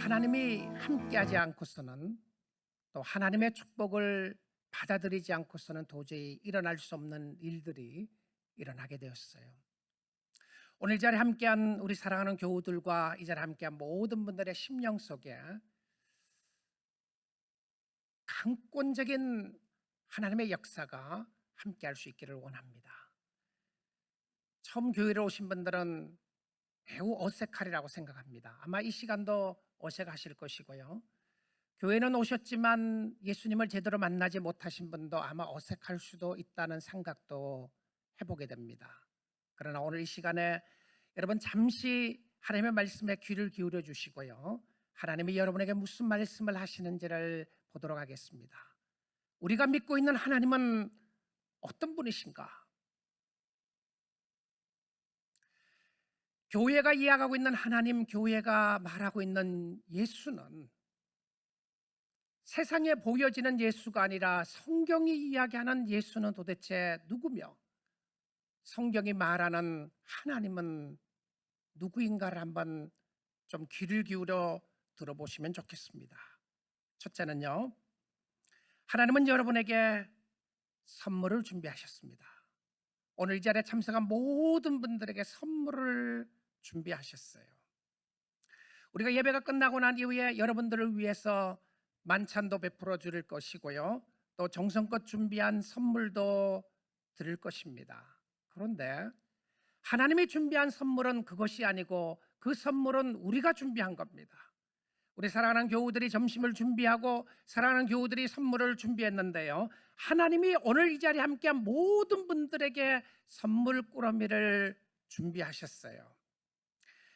하나님이 함께하지 않고서는, 또 하나님의 축복을 받아들이지 않고서는 도저히 일어날 수 없는 일들이 일어나게 되었어요. 오늘 이 자리에 함께한 우리 사랑하는 교우들과 이 자리에 함께한 모든 분들의 심령 속에 강권적인 하나님의 역사가 함께할 수 있기를 원합니다. 처음 교회를 오신 분들은 매우 어색하리라고 생각합니다. 아마 이 시간도 어색하실 것이고요. 교회는 오셨지만 예수님을 제대로 만나지 못하신 분도 아마 어색할 수도 있다는 생각도 해보게 됩니다. 그러나 오늘 이 시간에 여러분 잠시 하나님의 말씀에 귀를 기울여 주시고요, 하나님이 여러분에게 무슨 말씀을 하시는지를 보도록 하겠습니다. 우리가 믿고 있는 하나님은 어떤 분이신가? 교회가 이야기하고 있는 하나님, 교회가 말하고 있는 예수는 세상에 보여지는 예수가 아니라 성경이 이야기하는 예수는 도대체 누구며, 성경이 말하는 하나님은 누구인가를 한번 좀 귀를 기울여 들어보시면 좋겠습니다. 첫째는요, 하나님은 여러분에게 선물을 준비하셨습니다. 오늘 이 자리에 참석한 모든 분들에게 선물을 준비하셨어요. 우리가 예배가 끝나고 난 이후에 여러분들을 위해서 만찬도 베풀어 드릴 것이고요, 또 정성껏 준비한 선물도 드릴 것입니다. 그런데 하나님이 준비한 선물은 그것이 아니고 그 선물은 우리가 준비한 겁니다. 우리 사랑하는 교우들이 점심을 준비하고 사랑하는 교우들이 선물을 준비했는데요, 하나님이 오늘 이 자리에 함께한 모든 분들에게 선물 꾸러미를 준비하셨어요.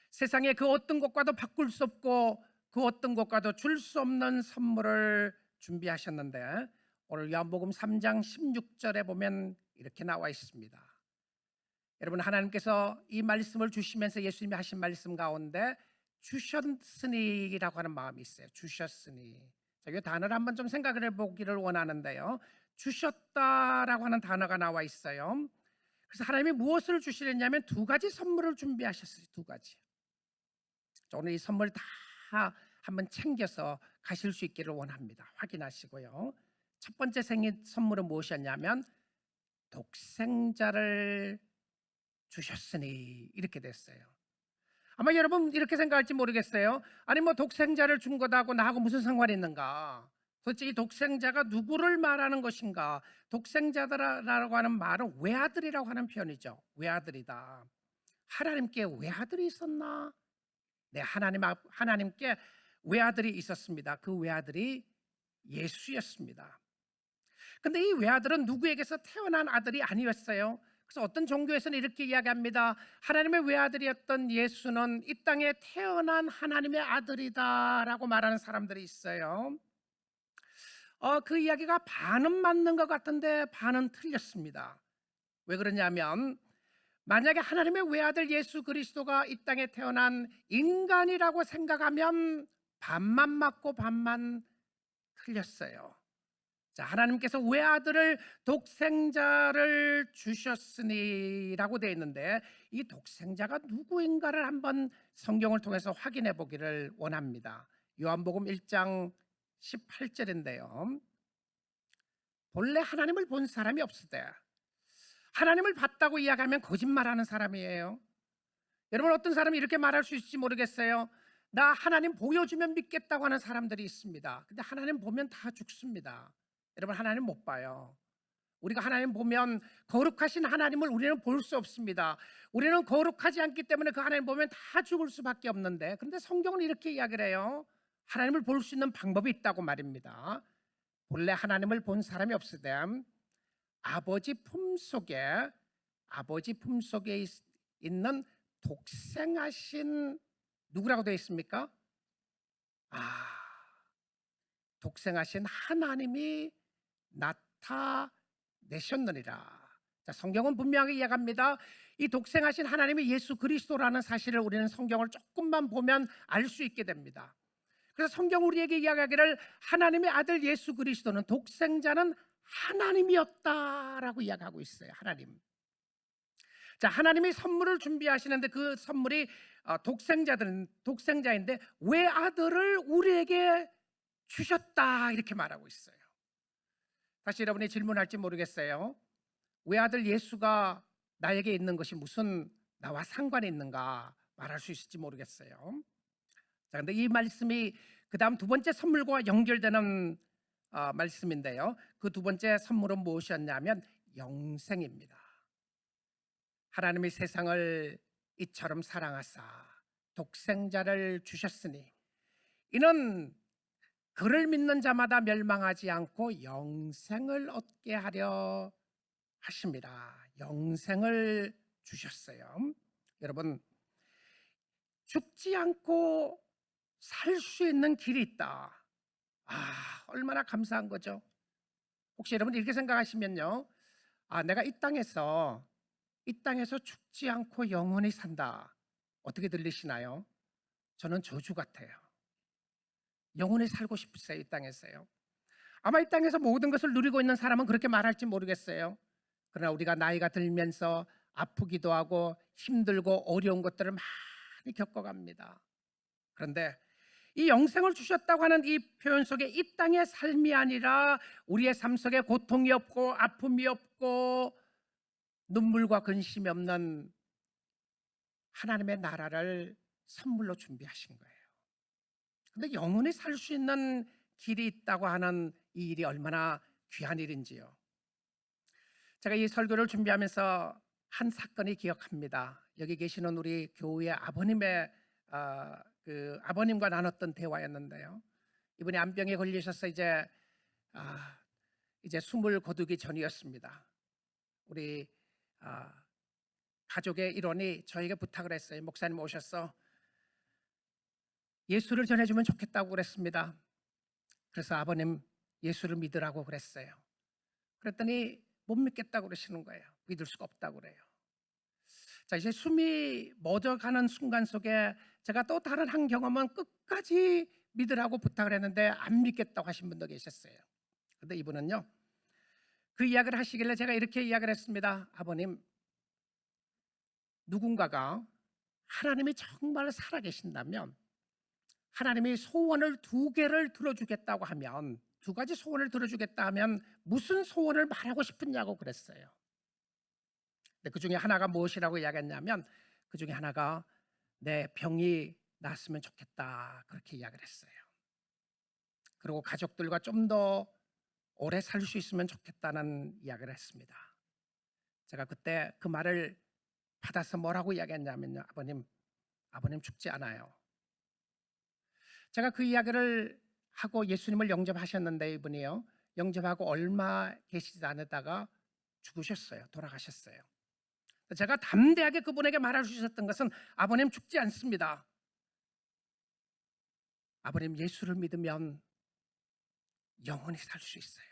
세상에 그 어떤 것과도 바꿀 수 없고 그 어떤 것과도 줄 수 없는 선물을 준비하셨는데, 오늘 요한복음 3장 16절에 보면 이렇게 나와 있습니다. 여러분, 하나님께서 이 말씀을 주시면서 예수님이 하신 말씀 가운데 주셨으니라고 하는 마음이 있어요. 주셨으니. 자, 이 단어를 한번 좀 생각을 해보기를 원하는데요, 주셨다라고 하는 단어가 나와 있어요. 그래서 하나님이 무엇을 주시려냐면 두 가지 선물을 준비하셨어요. 두 가지. 오늘 이 선물 다 한번 챙겨서 가실 수 있기를 원합니다. 확인하시고요. 첫 번째 생일 선물은 무엇이었냐면 독생자를 주셨으니, 이렇게 됐어요. 아마 여러분 이렇게 생각할지 모르겠어요. 아니 뭐 독생자를 준 거다고 나하고 무슨 상관이 있는가? 도대체 이 독생자가 누구를 말하는 것인가? 독생자라고 하는 말은 외아들이라고 하는 표현이죠. 외아들이다. 하나님께 외아들이 있었나? 네, 하나님께 외아들이 있었습니다. 그 외아들이 예수였습니다. 근데 이 외아들은 누구에게서 태어난 아들이 아니었어요. 그래서 어떤 종교에서는 이렇게 이야기합니다. 하나님의 외아들이었던 예수는 이 땅에 태어난 하나님의 아들이다라고 말하는 사람들이 있어요. 그 이야기가 반은 맞는 것 같은데 반은 틀렸습니다. 왜 그러냐면, 만약에 하나님의 외아들 예수 그리스도가 이 땅에 태어난 인간이라고 생각하면 반만 맞고 반만 틀렸어요. 자, 하나님께서 외아들을 독생자를 주셨으니라고 되어 있는데, 이 독생자가 누구인가를 한번 성경을 통해서 확인해 보기를 원합니다. 요한복음 1장 18절인데요, 본래 하나님을 본 사람이 없으되 하나님을 봤다고 이야기하면 거짓말하는 사람이에요. 여러분, 어떤 사람이 이렇게 말할 수 있을지 모르겠어요. 나 하나님 보여주면 믿겠다고 하는 사람들이 있습니다. 근데 하나님 보면 다 죽습니다. 여러분, 하나님 못 봐요. 우리가 하나님 보면 거룩하신 하나님을 우리는 볼 수 없습니다. 우리는 거룩하지 않기 때문에 그 하나님 보면 다 죽을 수밖에 없는데, 그런데 성경은 이렇게 이야기를 해요. 하나님을 볼 수 있는 방법이 있다고 말입니다. 본래 하나님을 본 사람이 없으되 아버지 품속에 있는 독생하신, 누구라고 되어 있습니까? 독생하신 하나님이 나타내셨느니라. 자, 성경은 분명하게 이야기합니다. 이 독생하신 하나님이 예수 그리스도라는 사실을 우리는 성경을 조금만 보면 알 수 있게 됩니다. 그래서 성경 우리에게 이야기하기를 하나님의 아들 예수 그리스도는, 독생자는 하나님이었다라고 이야기하고 있어요. 하나님. 자, 하나님이 선물을 준비하시는데 그 선물이 독생자인데 외아들을 우리에게 주셨다 이렇게 말하고 있어요. 다시 여러분이 질문할지 모르겠어요. 외아들 예수가 나에게 있는 것이 무슨 나와 상관이 있는가 말할 수 있을지 모르겠어요. 자, 근데 이 말씀이 그 다음 두 번째 선물과 연결되는 말씀인데요. 그 두 번째 선물은 무엇이었냐면 영생입니다. 하나님이 세상을 이처럼 사랑하사 독생자를 주셨으니 이는 그를 믿는 자마다 멸망하지 않고 영생을 얻게 하려 하십니다. 영생을 주셨어요. 여러분, 죽지 않고 살 수 있는 길이 있다. 얼마나 감사한 거죠. 혹시 여러분 이렇게 생각하시면요, 내가 이 땅에서 죽지 않고 영원히 산다. 어떻게 들리시나요? 저는 저주 같아요. 영원히 살고 싶으세요, 이 땅에서요? 아마 이 땅에서 모든 것을 누리고 있는 사람은 그렇게 말할지 모르겠어요. 그러나 우리가 나이가 들면서 아프기도 하고 힘들고 어려운 것들을 많이 겪어갑니다. 그런데 이 영생을 주셨다고 하는 이 표현 속에 이 땅의 삶이 아니라 우리의 삶 속에 고통이 없고 아픔이 없고 눈물과 근심이 없는 하나님의 나라를 선물로 준비하신 거예요. 근데 영원히 살 수 있는 길이 있다고 하는 이 일이 얼마나 귀한 일인지요. 제가 이 설교를 준비하면서 한 사건이 기억합니다. 여기 계시는 우리 교우의 아버님의 그 아버님과 나눴던 대화였는데요. 이분이 암병에 걸리셔서 이제 숨을 거두기 전이었습니다. 우리 가족의 일원이 저에게 부탁을 했어요. 목사님 오셔서 예수를 전해주면 좋겠다고 그랬습니다. 그래서 아버님 예수를 믿으라고 그랬어요. 그랬더니 못 믿겠다고 그러시는 거예요. 믿을 수가 없다고 그래요. 자, 이제 숨이 멎어가는 순간 속에 제가 또 다른 한 경험은 끝까지 믿으라고 부탁을 했는데 안 믿겠다고 하신 분도 계셨어요. 그런데 이분은요, 그 이야기를 하시길래 제가 이렇게 이야기를 했습니다. 아버님, 누군가가 하나님이 정말 살아계신다면 하나님이 소원을 두 개를 들어주겠다고 하면, 두 가지 소원을 들어주겠다 하면 무슨 소원을 말하고 싶으냐고 그랬어요. 근데 그 중에 하나가 무엇이라고 이야기했냐면 그 중에 하나가 내 병이 낫으면 좋겠다 그렇게 이야기를 했어요. 그리고 가족들과 좀 더 오래 살 수 있으면 좋겠다는 이야기를 했습니다. 제가 그때 그 말을 받아서 뭐라고 이야기했냐면요, 아버님 죽지 않아요. 제가 그 이야기를 하고 예수님을 영접하셨는데 이분이요, 영접하고 얼마 계시지 않았다가 죽으셨어요. 돌아가셨어요. 제가 담대하게 그분에게 말할 수 있었던 것은 아버님 죽지 않습니다. 아버님 예수를 믿으면 영원히 살 수 있어요.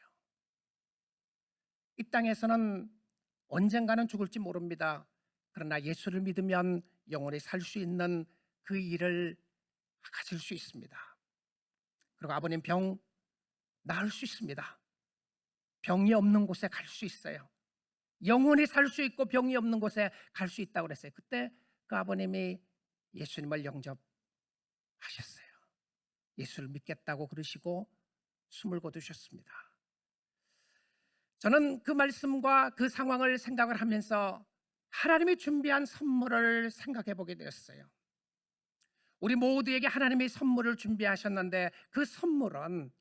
이 땅에서는 언젠가는 죽을지 모릅니다. 그러나 예수를 믿으면 영원히 살 수 있는 그 일을 가질 수 있습니다. 그리고 아버님 병 나을 수 있습니다. 병이 없는 곳에 갈 수 있어요. 영원히 살 수 있고 병이 없는 곳에 갈 수 있다고 그랬어요. 그때 그 아버님이 예수님을 영접하셨어요. 예수를 믿겠다고 그러시고 숨을 거두셨습니다. 저는 그 말씀과 그 상황을 생각을 하면서 하나님이 준비한 선물을 생각해 보게 되었어요. 우리 모두에게 하나님이 선물을 준비하셨는데 그 선물은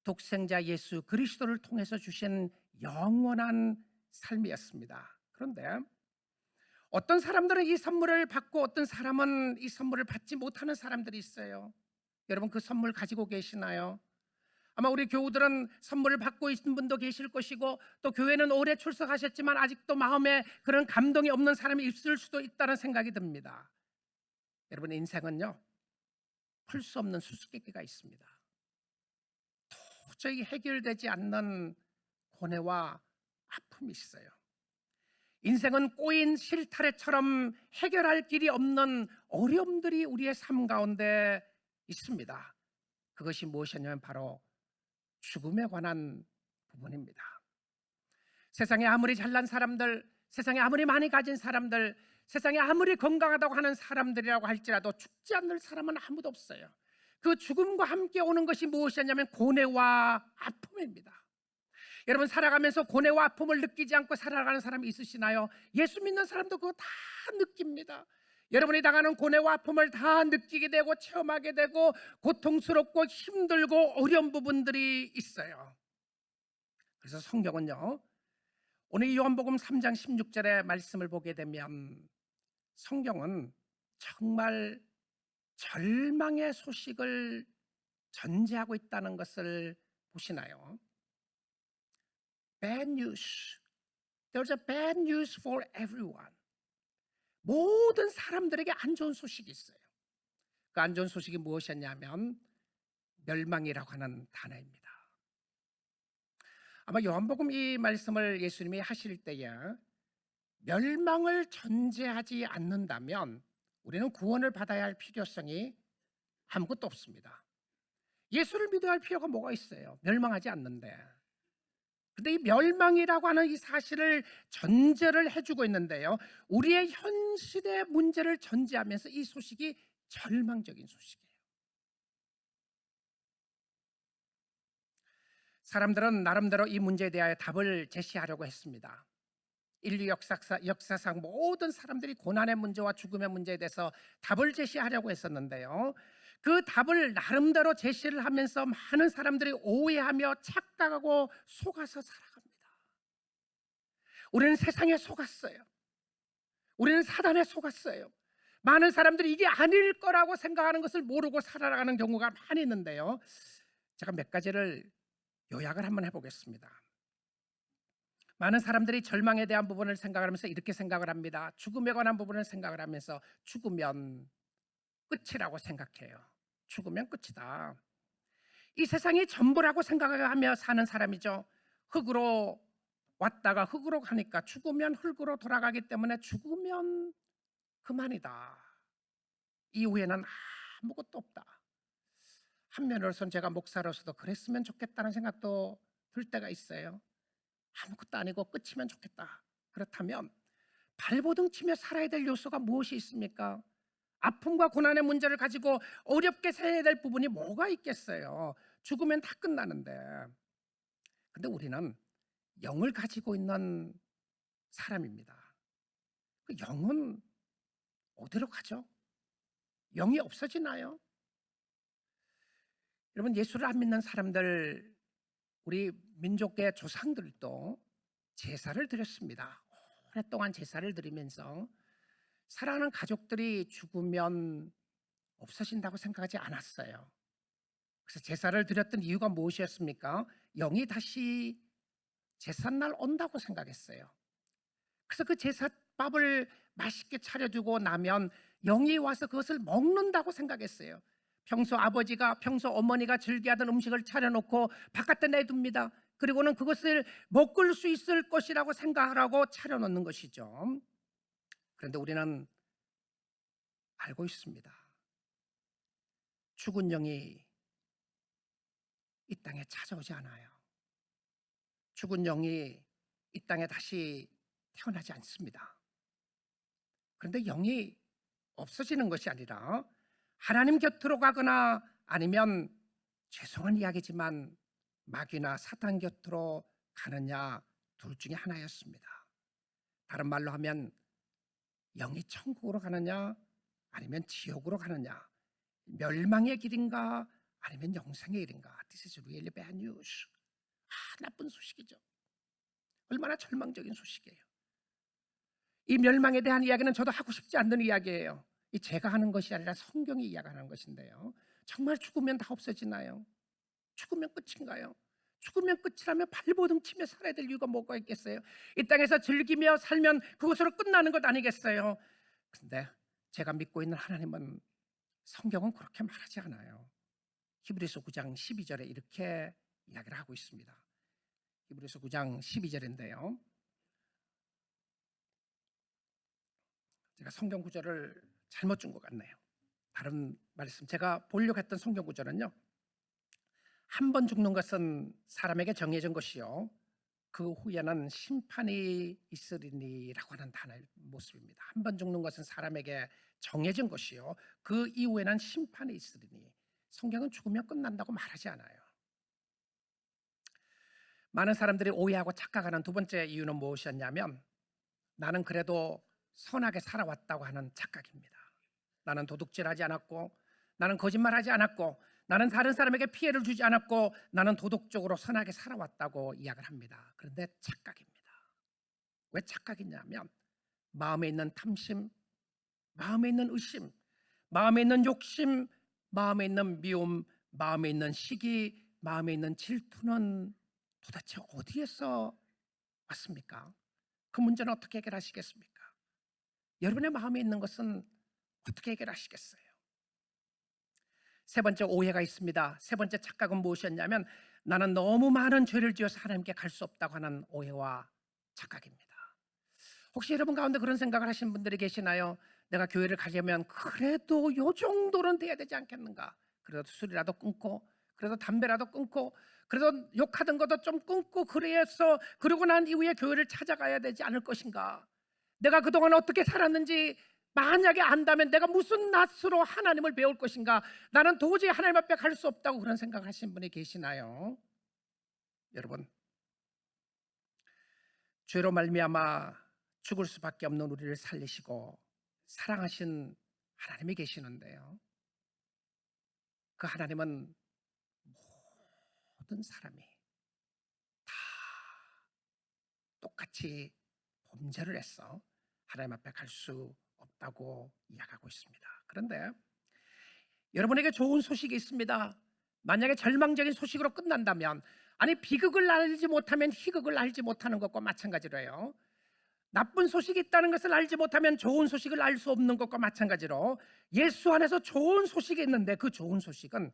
독생자 예수 그리스도를 통해서 주신 영원한 삶이었습니다. 그런데 어떤 사람들은 이 선물을 받고 어떤 사람은 이 선물을 받지 못하는 사람들이 있어요. 여러분 그 선물 가지고 계시나요? 아마 우리 교우들은 선물을 받고 있는 분도 계실 것이고 또 교회는 오래 출석하셨지만 아직도 마음에 그런 감동이 없는 사람이 있을 수도 있다는 생각이 듭니다. 여러분 인생은요, 풀 수 없는 수수께끼가 있습니다. 도저히 해결되지 않는 고뇌와 아픔이 있어요. 인생은 꼬인 실타래처럼 해결할 길이 없는 어려움들이 우리의 삶 가운데 있습니다. 그것이 무엇이냐면 바로 죽음에 관한 부분입니다. 세상에 아무리 잘난 사람들, 세상에 아무리 많이 가진 사람들, 세상에 아무리 건강하다고 하는 사람들이라고 할지라도 죽지 않는 사람은 아무도 없어요. 그 죽음과 함께 오는 것이 무엇이냐면 고뇌와 아픔입니다. 여러분, 살아가면서 고뇌와 아픔을 느끼지 않고 살아가는 사람이 있으시나요? 예수 믿는 사람도 그거 다 느낍니다. 여러분이 당하는 고뇌와 아픔을 다 느끼게 되고 체험하게 되고 고통스럽고 힘들고 어려운 부분들이 있어요. 그래서 성경은요, 오늘 요한복음 3장 16절의 말씀을 보게 되면 성경은 정말 절망의 소식을 전제하고 있다는 것을 보시나요? Bad news. There's a bad news for everyone. 모든 사람들에게 안 좋은 소식이 있어요. 그 안 좋은 소식이 무엇이었냐면 멸망이라고 하는 단어입니다. 아마 요한복음 이 말씀을 예수님이 하실 때에 멸망을 전제하지 않는다면 우리는 구원을 받아야 할 필요성이 아무것도 없습니다. 예수를 믿어야 할 필요가 뭐가 있어요? 멸망하지 않는데. 근데 이 멸망이라고 하는 이 사실을 전제를 해주고 있는데요, 우리의 현실의 문제를 전제하면서 이 소식이 절망적인 소식이에요. 사람들은 나름대로 이 문제에 대하여 답을 제시하려고 했습니다. 인류 역사상 모든 사람들이 고난의 문제와 죽음의 문제에 대해서 답을 제시하려고 했었는데요, 그 답을 나름대로 제시를 하면서 많은 사람들이 오해하며 착각하고 속아서 살아갑니다. 우리는 세상에 속았어요. 우리는 사단에 속았어요. 많은 사람들이 이게 아닐 거라고 생각하는 것을 모르고 살아가는 경우가 많이 있는데요, 제가 몇 가지를 요약을 한번 해보겠습니다. 많은 사람들이 절망에 대한 부분을 생각을 하면서 이렇게 생각을 합니다. 죽음에 관한 부분을 생각을 하면서 죽으면 끝이라고 생각해요. 죽으면 끝이다. 이 세상이 전부라고 생각하며 사는 사람이죠. 흙으로 왔다가 흙으로 가니까 죽으면 흙으로 돌아가기 때문에 죽으면 그만이다. 이후에는 아무것도 없다. 한면으로서는 제가 목사로서도 그랬으면 좋겠다는 생각도 들 때가 있어요. 아무것도 아니고 끝이면 좋겠다. 그렇다면 발버둥 치며 살아야 될 요소가 무엇이 있습니까? 아픔과 고난의 문제를 가지고 어렵게 살아야 될 부분이 뭐가 있겠어요? 죽으면 다 끝나는데. 근데 우리는 영을 가지고 있는 사람입니다. 그 영은 어디로 가죠? 영이 없어지나요? 여러분, 예수를 안 믿는 사람들, 우리 민족의 조상들도 제사를 드렸습니다. 오랫동안 제사를 드리면서 사랑하는 가족들이 죽으면 없어진다고 생각하지 않았어요. 그래서 제사를 드렸던 이유가 무엇이었습니까? 영이 다시 제삿날 온다고 생각했어요. 그래서 그 제사밥을 맛있게 차려주고 나면 영이 와서 그것을 먹는다고 생각했어요. 평소 어머니가 즐겨하던 음식을 차려놓고 바깥에 내둡니다. 그리고는 그것을 먹을 수 있을 것이라고 생각하라고 차려놓는 것이죠. 그런데 우리는 알고 있습니다. 죽은 영이 이 땅에 찾아오지 않아요. 죽은 영이 이 땅에 다시 태어나지 않습니다. 그런데 영이 없어지는 것이 아니라 하나님 곁으로 가거나 아니면 죄송한 이야기지만 마귀나 사탄 곁으로 가느냐, 둘 중에 하나였습니다. 다른 말로 하면 영이 천국으로 가느냐 아니면 지옥으로 가느냐, 멸망의 길인가 아니면 영생의 길인가. This is really bad news. 나쁜 소식이죠. 얼마나 절망적인 소식이에요. 이 멸망에 대한 이야기는 저도 하고 싶지 않는 이야기예요. 이 제가 하는 것이 아니라 성경이 이야기하는 것인데요, 정말 죽으면 다 없어지나요? 죽으면 끝인가요? 죽으면 끝이라면 발버둥 치며 살아야 될 이유가 뭐가 있겠어요? 이 땅에서 즐기며 살면 그것으로 끝나는 것 아니겠어요? 근데 제가 믿고 있는 하나님은, 성경은 그렇게 말하지 않아요. 히브리서 9장 12절에 이렇게 이야기를 하고 있습니다. 히브리서 9장 12절인데요, 제가 성경 구절을 잘못 준 것 같네요. 다른 말씀, 제가 보려고 했던 성경 구절은요, 한 번 죽는 것은 사람에게 정해진 것이요, 그 후에는 심판이 있으리니라고 하는 단어의 모습입니다. 한 번 죽는 것은 사람에게 정해진 것이요, 그 이후에는 심판이 있으리니. 성경은 죽으면 끝난다고 말하지 않아요. 많은 사람들이 오해하고 착각하는 두 번째 이유는 무엇이었냐면, 나는 그래도 선하게 살아왔다고 하는 착각입니다. 나는 도둑질하지 않았고, 나는 거짓말하지 않았고, 나는 다른 사람에게 피해를 주지 않았고, 나는 도덕적으로 선하게 살아왔다고 이야기를 합니다. 그런데 착각입니다. 왜 착각이냐면, 마음에 있는 탐심, 마음에 있는 의심, 마음에 있는 욕심, 마음에 있는 미움, 마음에 있는 시기, 마음에 있는 질투는 도대체 어디에서 왔습니까? 그 문제는 어떻게 해결하시겠습니까? 여러분의 마음에 있는 것은 어떻게 해결하시겠어요? 세 번째 오해가 있습니다. 세 번째 착각은 무엇이었냐면, 나는 너무 많은 죄를 지어서 하나님께 갈 수 없다고 하는 오해와 착각입니다. 혹시 여러분 가운데 그런 생각을 하시는 분들이 계시나요? 내가 교회를 가려면 그래도 요 정도는 돼야 되지 않겠는가? 그래도 술이라도 끊고, 그래도 담배라도 끊고, 그래도 욕하던 것도 좀 끊고, 그래서 그러고 난 이후에 교회를 찾아가야 되지 않을 것인가? 내가 그동안 어떻게 살았는지 만약에 안다면 내가 무슨 낯으로 하나님을 배울 것인가? 나는 도저히 하나님 앞에 갈 수 없다고 그런 생각을 하시는 분이 계시나요? 여러분, 죄로 말미암아 죽을 수밖에 없는 우리를 살리시고 사랑하신 하나님이 계시는데요, 그 하나님은 모든 사람이 다 똑같이 범죄를 해서 하나님 앞에 갈 수 없다고 이야기하고 있습니다. 그런데 여러분에게 좋은 소식이 있습니다. 만약에 절망적인 소식으로 끝난다면, 아니 비극을 알지 못하면 희극을 알지 못하는 것과 마찬가지로 해요. 나쁜 소식이 있다는 것을 알지 못하면 좋은 소식을 알 수 없는 것과 마찬가지로, 예수 안에서 좋은 소식이 있는데, 그 좋은 소식은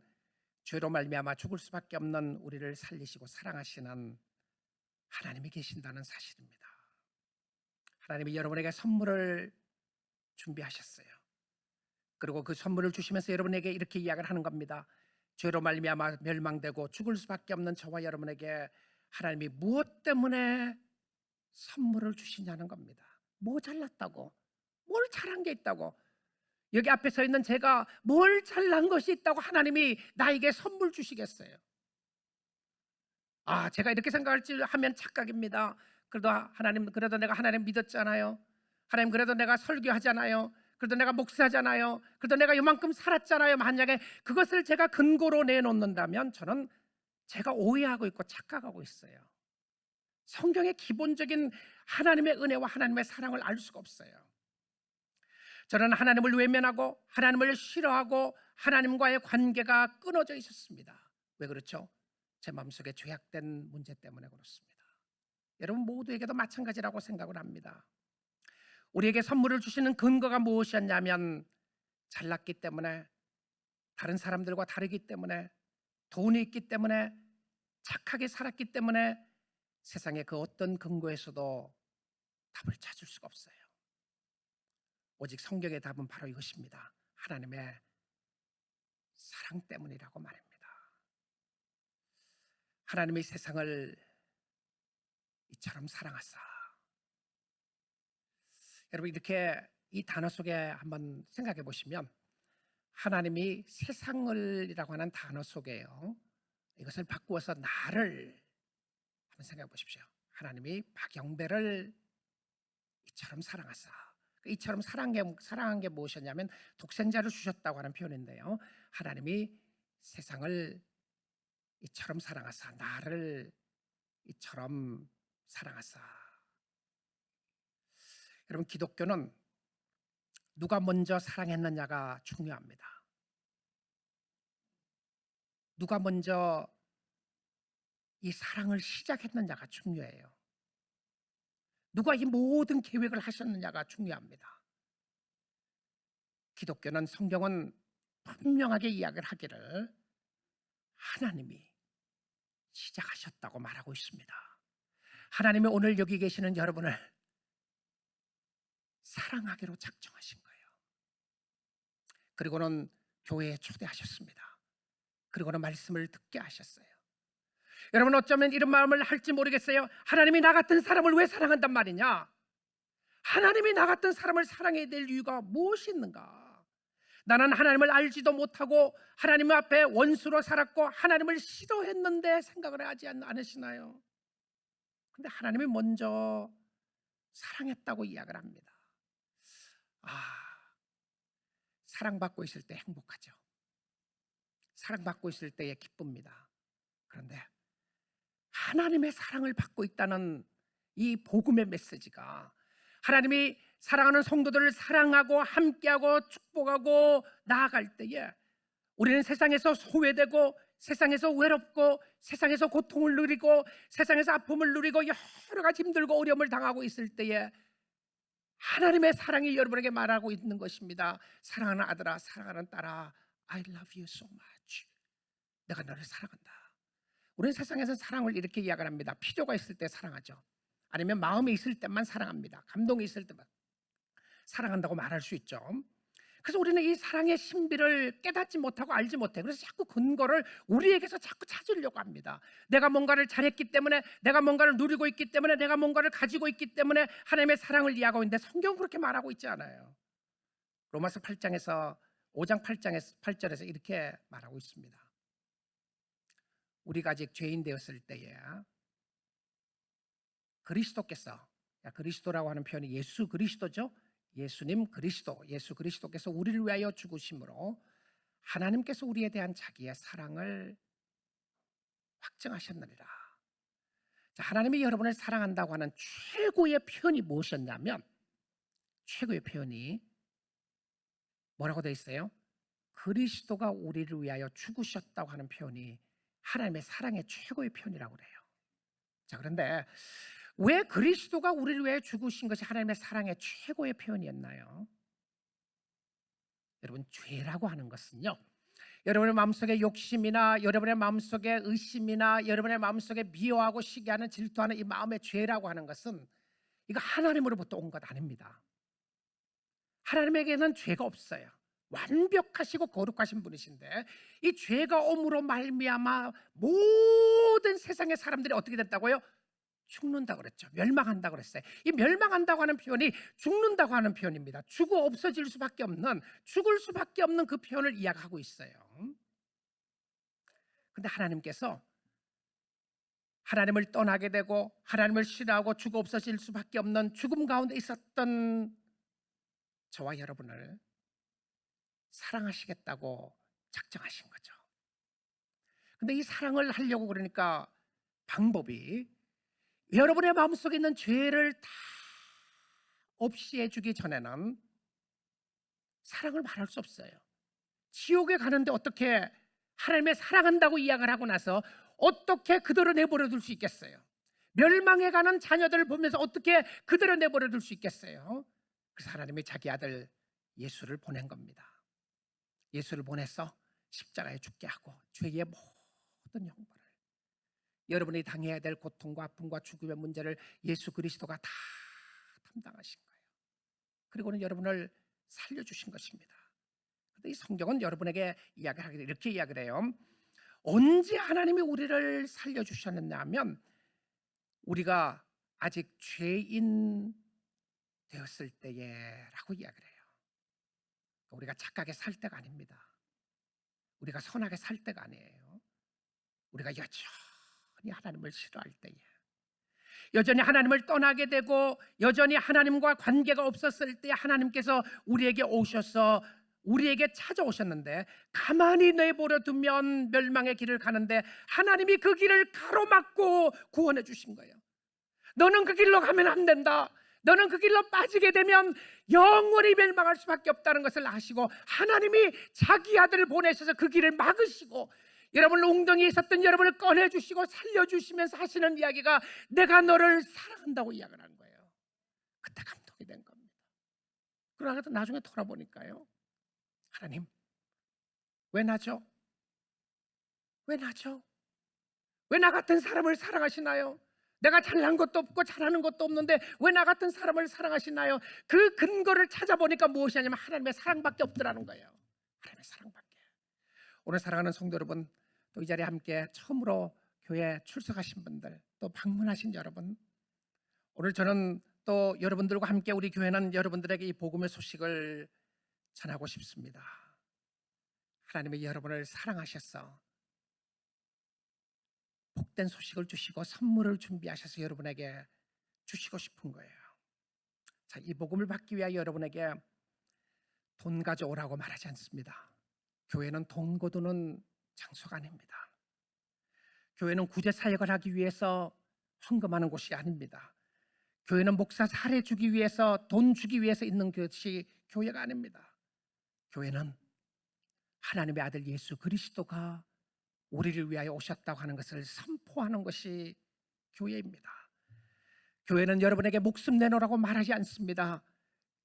죄로 말미암아 죽을 수밖에 없는 우리를 살리시고 사랑하시는 하나님이 계신다는 사실입니다. 하나님이 여러분에게 선물을 준비하셨어요. 그리고 그 선물을 주시면서 여러분에게 이렇게 이야기를 하는 겁니다. 죄로 말미암아 멸망되고 죽을 수밖에 없는 저와 여러분에게 하나님이 무엇 때문에 선물을 주시냐는 겁니다. 뭐 잘났다고, 뭘 잘한 게 있다고, 여기 앞에 서 있는 제가 뭘 잘난 것이 있다고 하나님이 나에게 선물 주시겠어요? 제가 이렇게 생각할지 하면 착각입니다. 그래도 하나님, 그래도 내가 하나님 믿었잖아요. 하나님, 그래도 내가 설교하잖아요. 그래도 내가 목사잖아요. 그래도 내가 이만큼 살았잖아요. 만약에 그것을 제가 근거로 내놓는다면 저는 제가 오해하고 있고 착각하고 있어요. 성경의 기본적인 하나님의 은혜와 하나님의 사랑을 알 수가 없어요. 저는 하나님을 외면하고 하나님을 싫어하고 하나님과의 관계가 끊어져 있었습니다. 왜 그렇죠? 제 마음속에 죄악된 문제 때문에 그렇습니다. 여러분 모두에게도 마찬가지라고 생각을 합니다. 우리에게 선물을 주시는 근거가 무엇이었냐면, 잘났기 때문에, 다른 사람들과 다르기 때문에, 돈이 있기 때문에, 착하게 살았기 때문에, 세상의 그 어떤 근거에서도 답을 찾을 수가 없어요. 오직 성경의 답은 바로 이것입니다. 하나님의 사랑 때문이라고 말합니다. 하나님의 세상을 이처럼 사랑하사. 여러분 이렇게 이 단어 속에 한번 생각해 보시면, 하나님이 세상을이라고 하는 단어 속에요, 이것을 바꾸어서 나를 한번 생각해 보십시오. 하나님이 박영배를 이처럼 사랑하사. 이처럼 사랑한 게 무엇이었냐면 독생자를 주셨다고 하는 표현인데요, 하나님이 세상을 이처럼 사랑하사 나를 이처럼 사랑하사. 여러분 기독교는 누가 먼저 사랑했느냐가 중요합니다. 누가 먼저 이 사랑을 시작했느냐가 중요해요. 누가 이 모든 계획을 하셨느냐가 중요합니다. 기독교는, 성경은 분명하게 이야기를 하기를 하나님이 시작하셨다고 말하고 있습니다. 하나님이 오늘 여기 계시는 여러분을 사랑하기로 작정하신 거예요. 그리고는 교회에 초대하셨습니다. 그리고는 말씀을 듣게 하셨어요. 여러분 어쩌면 이런 마음을 할지 모르겠어요. 하나님이 나 같은 사람을 왜 사랑한단 말이냐? 하나님이 나 같은 사람을 사랑해야 될 이유가 무엇이 있는가? 나는 하나님을 알지도 못하고 하나님 앞에 원수로 살았고 하나님을 싫어했는데 생각을 하지 않으시나요? 근데 하나님이 먼저 사랑했다고 이야기를 합니다. 사랑받고 있을 때 행복하죠. 사랑받고 있을 때에 기쁩니다. 그런데 하나님의 사랑을 받고 있다는 이 복음의 메시지가, 하나님이 사랑하는 성도들을 사랑하고 함께하고 축복하고 나아갈 때에 우리는 세상에서 소외되고 세상에서 외롭고 세상에서 고통을 누리고 세상에서 아픔을 누리고 여러 가지 힘들고 어려움을 당하고 있을 때에 하나님의 사랑이 여러분에게 말하고 있는 것입니다. 사랑하는 아들아, 사랑하는 딸아, I love you so much. 내가 너를 사랑한다. 우리는 세상에서 사랑을 이렇게 이야기를 합니다. 필요가 있을 때 사랑하죠. 아니면 마음에 있을 때만 사랑합니다. 감동이 있을 때만 사랑한다고 말할 수 있죠. 그래서 우리는 이 사랑의 신비를 깨닫지 못하고 알지 못해. 그래서 자꾸 근거를 우리에게서 자꾸 찾으려고 합니다. 내가 뭔가를 잘했기 때문에, 내가 뭔가를 누리고 있기 때문에, 내가 뭔가를 가지고 있기 때문에 하나님의 사랑을 이야기하고 있는데 성경은 그렇게 말하고 있지 않아요. 로마서 8장에서 5장 8절에서 이렇게 말하고 있습니다. 우리가 아직 죄인 되었을 때에 그리스도께서, 그리스도라고 하는 표현이 예수 그리스도죠. 예수님 그리스도, 예수 그리스도께서 우리를 위하여 죽으심으로 하나님께서 우리에 대한 자기의 사랑을 확증하셨느니라. 자, 하나님이 여러분을 사랑한다고 하는 최고의 표현이 무엇이었냐면, 최고의 표현이 뭐라고 되어 있어요? 그리스도가 우리를 위하여 죽으셨다고 하는 표현이 하나님의 사랑의 최고의 표현이라고 그래요. 자, 그런데 왜 그리스도가 우리를 위해 죽으신 것이 하나님의 사랑의 최고의 표현이었나요? 여러분, 죄라고 하는 것은요, 여러분의 마음속에 욕심이나 여러분의 마음속에 의심이나 여러분의 마음속에 미워하고 시기하는 질투하는 이 마음의 죄라고 하는 것은 이거 하나님으로부터 온 것 아닙니다. 하나님에게는 죄가 없어요. 완벽하시고 거룩하신 분이신데 이 죄가 옴으로 말미암아 모든 세상의 사람들이 어떻게 됐다고요? 죽는다고 그랬죠. 멸망한다고 그랬어요. 이 멸망한다고 하는 표현이 죽는다고 하는 표현입니다. 죽어 없어질 수밖에 없는, 죽을 수밖에 없는 그 표현을 이야기하고 있어요. 근데 하나님께서 하나님을 떠나게 되고 하나님을 싫어하고 죽어 없어질 수밖에 없는 죽음 가운데 있었던 저와 여러분을 사랑하시겠다고 작정하신 거죠. 근데 이 사랑을 하려고 그러니까 방법이, 여러분의 마음속에 있는 죄를 다 없이 해주기 전에는 사랑을 말할 수 없어요. 지옥에 가는데 어떻게 하나님의 사랑한다고 이야기를 하고 나서 어떻게 그대로 내버려 둘 수 있겠어요? 멸망해 가는 자녀들을 보면서 어떻게 그대로 내버려 둘 수 있겠어요? 그래서 하나님이 자기 아들 예수를 보낸 겁니다. 예수를 보내서 십자가에 죽게 하고 죄의 모든 형벌을, 여러분이 당해야 될 고통과 아픔과 죽음의 문제를 예수 그리스도가 다 담당하신 거예요. 그리고는 여러분을 살려주신 것입니다. 그런데 이 성경은 여러분에게 이야기하기를 이렇게 이야기를 해요. 언제 하나님이 우리를 살려주셨느냐 하면 우리가 아직 죄인 되었을 때에라고 이야기를 해요. 우리가 착하게 살 때가 아닙니다. 우리가 선하게 살 때가 아니에요. 우리가 여전히 하나님을 싫어할 때에, 여전히 하나님을 떠나게 되고 여전히 하나님과 관계가 없었을 때 하나님께서 우리에게 오셔서 우리에게 찾아오셨는데, 가만히 내버려 두면 멸망의 길을 가는데 하나님이 그 길을 가로막고 구원해 주신 거예요. 너는 그 길로 가면 안 된다, 너는 그 길로 빠지게 되면 영원히 멸망할 수밖에 없다는 것을 아시고 하나님이 자기 아들을 보내셔서 그 길을 막으시고 여러분 웅덩이에 있었던 여러분을 꺼내주시고 살려주시면서 하시는 이야기가 내가 너를 사랑한다고 이야기를 하는 거예요. 그때 감동이 된 겁니다. 그러나 나중에 돌아보니까요, 하나님 왜 나죠? 왜 나죠? 왜 나 같은 사람을 사랑하시나요? 내가 잘난 것도 없고 잘하는 것도 없는데 왜 나 같은 사람을 사랑하시나요? 그 근거를 찾아보니까 무엇이냐면 하나님의 사랑밖에 없더라는 거예요. 하나님의 사랑밖에. 오늘 사랑하는 성도 여러분, 또 이 자리에 함께 처음으로 교회 출석하신 분들, 또 방문하신 여러분, 오늘 저는 또 여러분들과 함께 우리 교회는 여러분들에게 이 복음의 소식을 전하고 싶습니다. 하나님이 여러분을 사랑하셔서 복된 소식을 주시고 선물을 준비하셔서 여러분에게 주시고 싶은 거예요. 자, 이 복음을 받기 위하여 여러분에게 돈 가져오라고 말하지 않습니다. 교회는 돈 거두는 장소가 아닙니다. 교회는 구제 사역을 하기 위해서 헌금하는 곳이 아닙니다. 교회는 목사 사례 주기 위해서, 돈 주기 위해서 있는 것이 교회가 아닙니다. 교회는 하나님의 아들 예수 그리스도가 우리를 위하여 오셨다고 하는 것을 선포하는 것이 교회입니다. 교회는 여러분에게 목숨 내놓으라고 말하지 않습니다.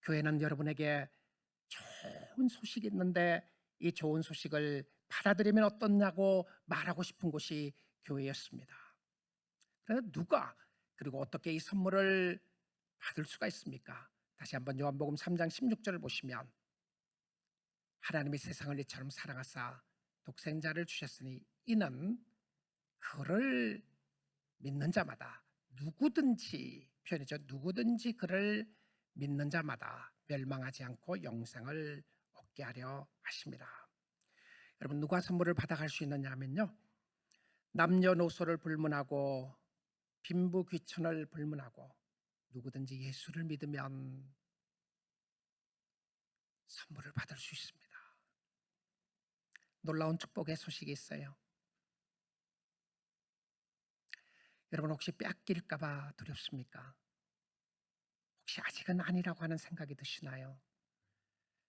교회는 여러분에게 좋은 소식이 있는데 이 좋은 소식을 받아들이면 어떻냐고 말하고 싶은 곳이 교회였습니다. 그래서 누가 그리고 어떻게 이 선물을 받을 수가 있습니까? 다시 한번 요한복음 3장 16절을 보시면 하나님이 세상을 이처럼 사랑하사 독생자를 주셨으니 이는 그를 믿는 자마다 누구든지, 표현이죠, 누구든지 그를 믿는 자마다 멸망하지 않고 영생을 얻게 하려 하심이라. 여러분, 누가 선물을 받아갈 수 있느냐 하면요, 남녀노소를 불문하고 빈부귀천을 불문하고 누구든지 예수를 믿으면 선물을 받을 수 있습니다. 놀라운 축복의 소식이 있어요. 여러분, 혹시 뺏길까 봐 두렵습니까? 혹시 아직은 아니라고 하는 생각이 드시나요?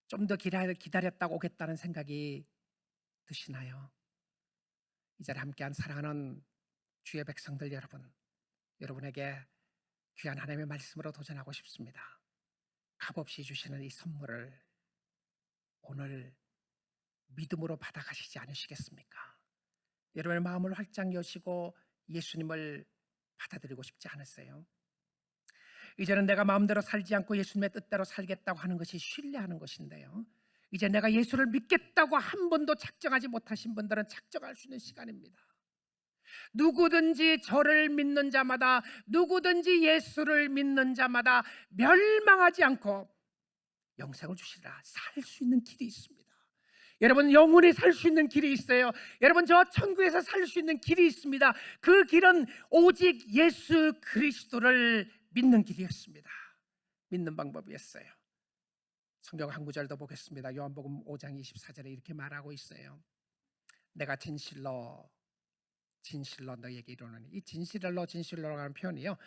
좀 더 기다렸다가 오겠다는 생각이 드시나요? 이 자리에 함께한 사랑하는 주의 백성들 여러분, 여러분에게 귀한 하나님의 말씀으로 도전하고 싶습니다. 값없이 주시는 이 선물을 오늘 믿음으로 받아가시지 않으시겠습니까? 여러분의 마음을 활짝 여시고 예수님을 받아들이고 싶지 않으세요? 이제는 내가 마음대로 살지 않고 예수님의 뜻대로 살겠다고 하는 것이 신뢰하는 것인데요, 이제 내가 예수를 믿겠다고 한 번도 작정하지 못하신 분들은 작정할 수 있는 시간입니다. 누구든지 저를 믿는 자마다, 누구든지 예수를 믿는 자마다 멸망하지 않고 영생을 주시리라. 살 수 있는 길이 있습니다. 여러분, 영원히 살 수 있는 길이 있어요. 여러분, 저 천국에서 살 수 있는 길이 있습니다. 그 길은 오직 예수 그리스도를 믿는 길이었습니다. 믿는 방법이었어요. 성경 한 구절 더 보겠습니다. 요한복음 5장 24절에 이렇게 말하고 있어요. 내가 진실로 너에게 이르노니, 이 진실로 하는 표현이요,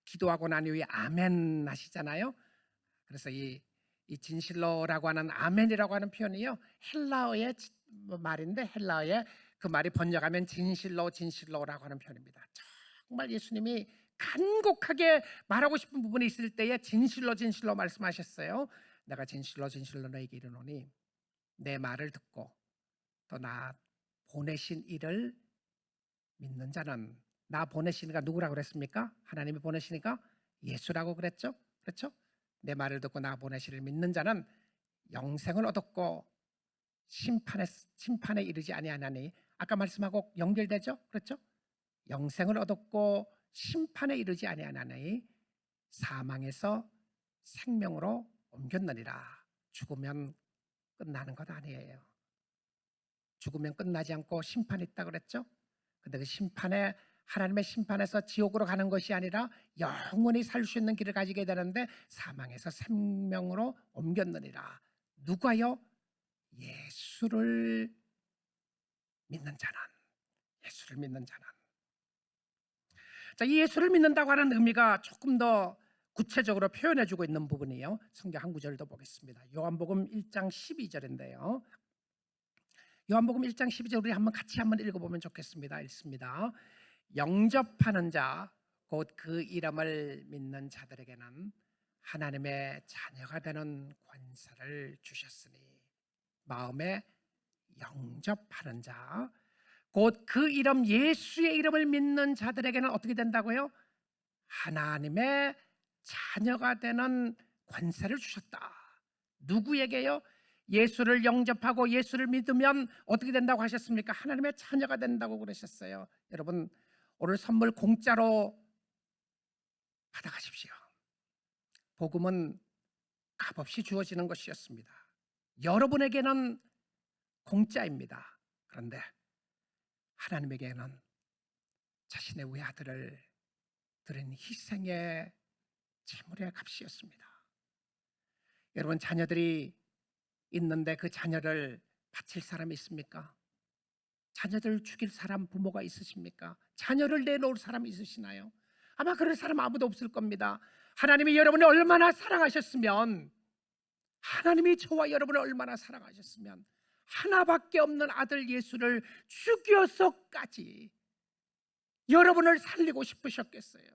기도하고 난 이후에 아멘 하시잖아요. 그래서 이 진실로라고 하는 아멘이라고 하는 표현이요, 헬라어의 말인데 헬라어의 그 말이 번역하면 진실로라고 하는 표현입니다. 정말 예수님이 간곡하게 말하고 싶은 부분이 있을 때에 진실로 말씀하셨어요. 내가 진실로 너에게 이르노니 내 말을 듣고 또 나 보내신 이를 믿는 자는, 나 보내시니까 누구라고 그랬습니까? 하나님이 보내시니까 예수라고 그랬죠? 그렇죠? 내 말을 듣고 나 보내시를 믿는 자는 영생을 얻었고 심판에 이르지 아니하나니, 아까 말씀하고 연결되죠? 그렇죠? 영생을 얻었고 심판에 이르지 아니하나니 사망에서 생명으로 옮겼느니라. 죽으면 끝나는 것 아니에요. 죽으면 끝나지 않고 심판이 있다 그랬죠? 근데 그 심판에, 하나님의 심판에서 지옥으로 가는 것이 아니라 영원히 살 수 있는 길을 가지게 되는데 사망에서 생명으로 옮겼느니라. 누가요? 예수를 믿는 자는. 자, 이 예수를 믿는다고 하는 의미가 조금 더 구체적으로 표현해주고 있는 부분이에요. 성경 한 구절 더 보겠습니다. 요한복음 1장 12절인데요. 요한복음 1장 12절 우리 같이 한번 읽어보면 좋겠습니다. 읽습니다. 영접하는 자, 곧 그 이름을 믿는 자들에게는 하나님의 자녀가 되는 권세를 주셨으니, 마음에 영접하는 자, 곧 그 이름, 예수의 이름을 믿는 자들에게는 어떻게 된다고요? 하나님의 자녀가 되는 권세를 주셨다. 누구에게요? 예수를 영접하고 예수를 믿으면 어떻게 된다고 하셨습니까? 하나님의 자녀가 된다고 그러셨어요. 여러분, 오늘 선물 공짜로 받아가십시오. 복음은 값없이 주어지는 것이었습니다. 여러분에게는 공짜입니다. 그런데 하나님에게는 자신의 외아들을 드린 희생의 제물의 값이었습니다. 여러분, 자녀들이 있는데 그 자녀를 바칠 사람이 있습니까? 자녀들을 죽일 사람, 부모가 있으십니까? 자녀를 내놓을 사람이 있으시나요? 아마 그럴 사람 아무도 없을 겁니다. 하나님이 여러분을 얼마나 사랑하셨으면, 하나님이 저와 여러분을 얼마나 사랑하셨으면 하나밖에 없는 아들 예수를 죽여서까지 여러분을 살리고 싶으셨겠어요.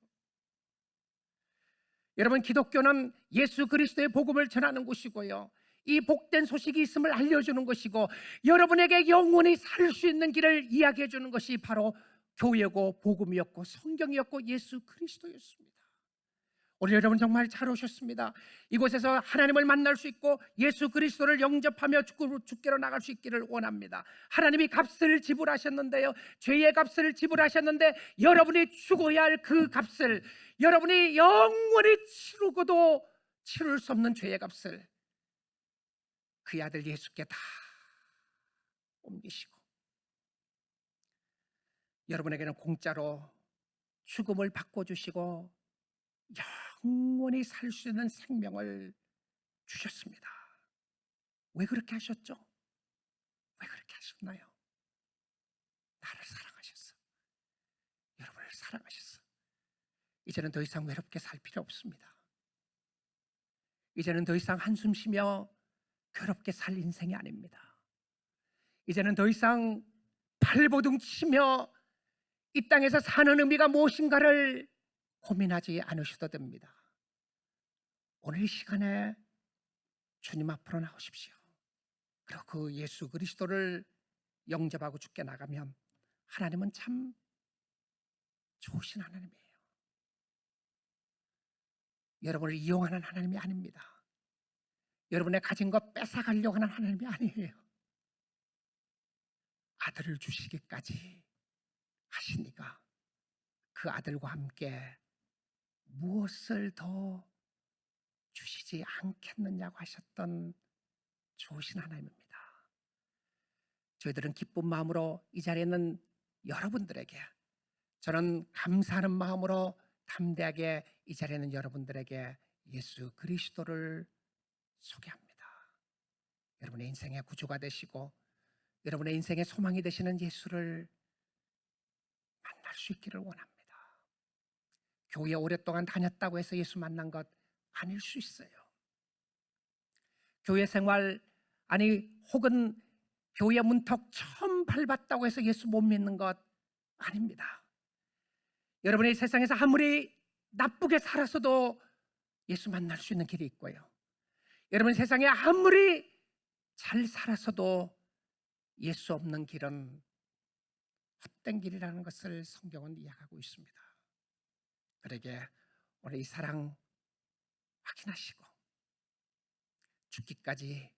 여러분, 기독교는 예수 그리스도의 복음을 전하는 곳이고요, 이 복된 소식이 있음을 알려주는 것이고, 여러분에게 영원히 살 수 있는 길을 이야기해 주는 것이 바로 교회고 복음이었고 성경이었고 예수 그리스도였습니다. 오늘 여러분 정말 잘 오셨습니다. 이곳에서 하나님을 만날 수 있고 예수 그리스도를 영접하며 주께로 나갈 수 있기를 원합니다. 하나님이 값을 지불하셨는데요, 죄의 값을 지불하셨는데, 여러분이 죽어야 할 그 값을, 여러분이 영원히 치르고도 치를 수 없는 죄의 값을 그 아들 예수께 다 옮기시고 여러분에게는 공짜로 죽음을 바꿔주시고 영원히 살 수 있는 생명을 주셨습니다. 왜 그렇게 하셨죠? 왜 그렇게 하셨나요? 나를 사랑하셨어. 여러분을 사랑하셨어. 이제는 더 이상 외롭게 살 필요 없습니다. 이제는 더 이상 한숨 쉬며 괴롭게 살 인생이 아닙니다. 이제는 더 이상 발버둥 치며 이 땅에서 사는 의미가 무엇인가를 고민하지 않으셔도 됩니다. 오늘 이 시간에 주님 앞으로 나오십시오. 그리고 그 예수 그리스도를 영접하고 죽게 나가면 하나님은 참 좋으신 하나님이에요. 여러분을 이용하는 하나님이 아닙니다. 여러분의 가진 것 뺏어가려고 하는 하나님이 아니에요. 아들을 주시기까지 하시니까 그 아들과 함께 무엇을 더 주시지 않겠느냐고 하셨던 좋으신 하나님입니다. 저희들은 기쁜 마음으로 이 자리에 있는 여러분들에게, 저는 감사하는 마음으로 담대하게 이 자리에 있는 여러분들에게 예수 그리스도를 소개합니다. 여러분의 인생의 구주가 되시고 여러분의 인생의 소망이 되시는 예수를 만날 수 있기를 원합니다. 교회 오랫동안 다녔다고 해서 예수 만난 것 아닐 수 있어요. 교회 생활, 아니 혹은 교회 문턱 처음 밟았다고 해서 예수 못 믿는 것 아닙니다. 여러분이 세상에서 아무리 나쁘게 살았어도 예수 만날 수 있는 길이 있고요, 여러분 세상에 아무리 잘 살았어도 예수 없는 길은 헛된 길이라는 것을 성경은 이야기하고 있습니다. 그러게 오늘 이 사랑 확인하시고 죽기까지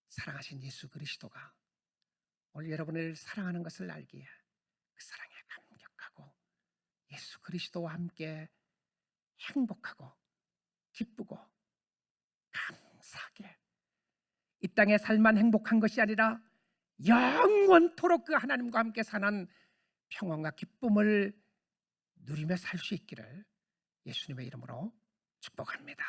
사랑하신 예수 그리스도가 오늘 여러분을 사랑하는 것을 알기에 그 사랑에 감격하고 예수 그리스도와 함께 행복하고 기쁘고 감사하게 이 땅의 삶만 행복한 것이 아니라 영원토록 그 하나님과 함께 사는 평안과 기쁨을 누리며 살 수 있기를 예수님의 이름으로 축복합니다.